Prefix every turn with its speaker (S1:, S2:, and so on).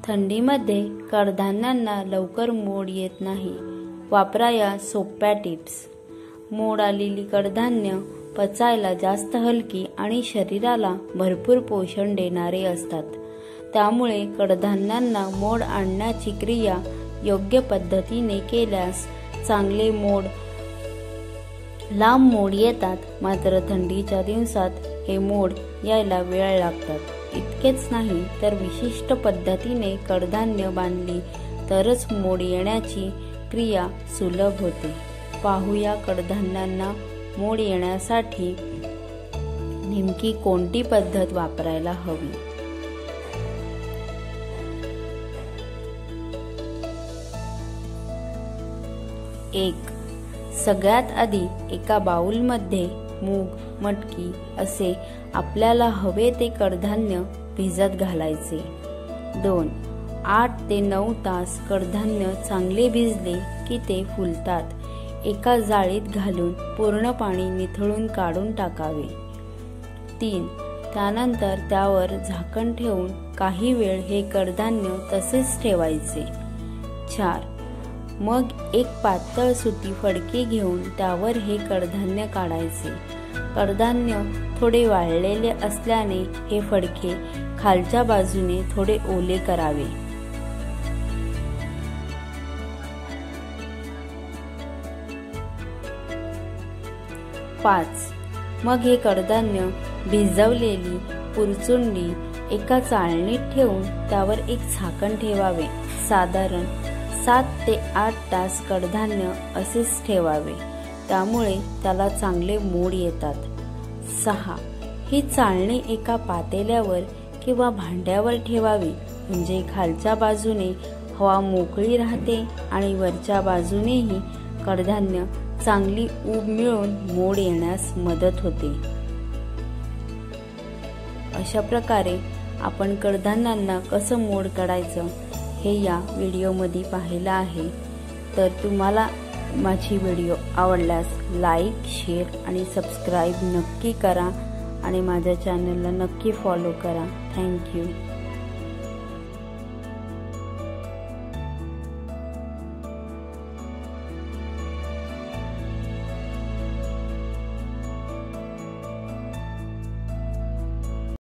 S1: थंडीमध्ये कडधान्यांना लवकर मोड येत नाही. वापरा या सोप्या टिप्स. मोड आलेली कडधान्य पचायला जास्त हलकी आणि शरीराला भरपूर पोषण देणारे असतात. त्यामुळे कडधान्यांना मोड आणण्याची क्रिया योग्य पद्धतीने केल्यास चांगले लांब मोड येतात. मात्र थंडीच्या दिवसात हे मोड यायला वेळ लागतात. इतकेच नाही तर विशिष्ट पद्धतीने कडधान्य बांधली तरच मोड येण्याची क्रिया सुलभ होते. पाहूया कडधान्यांना मोड येण्यासाठी नेमकी कोणती पद्धत वापरायला हवी. 1. सगळ्यात आधी एका बाउलमध्ये मूग, मटकी असे आपल्याला हवे ते कडधान्य भिजत घालायचे. 2. 8 ते 9 तास कडधान्य चांगले भिजले की ते फुलतात. एका जाळीत घालून पूर्ण पाणी निथळून काढून टाकावे. 3. त्यानंतर त्यावर झाकण ठेवून काही वेळ हे कडधान्य तसेच ठेवायचे. 4. मग एक पातळ सुती फडकी घेऊन त्यावर हे कडधान्य काढायचे. कडधान्य थोडे वाळलेले असल्याने हे फडके खालच्या बाजूने थोडे ओले करावे. 5. मग हे कडधान्य भिजवलेली पुरचुंडी एका चाळणीत ठेवून त्यावर एक झाकण ठेवावे. साधारण 7 ते 8 तास कडधान्य असेच ठेवावे. त्यामुळे त्याला चांगले मोड येतात. 6. ही चाळणी एका पातेल्यावर किंवा भांड्यावर ठेवावी. म्हणजे खालच्या बाजूने हवा मोकळी राहते आणि वरच्या बाजूनेही कडधान्य चांगली ऊब मिळून मोड येण्यास मदत होते. अशा प्रकारे आपण कडधान्यांना कसं मोड काढायचं हे या व्हिडिओमध्ये पाहिलं आहे. तर तुम्हाला माझी व्हिडिओ आवडल्यास लाईक, शेअर आणि सबस्क्राईब नक्की करा आणि माझ्या चॅनलला नक्की फॉलो करा. थँक्यू.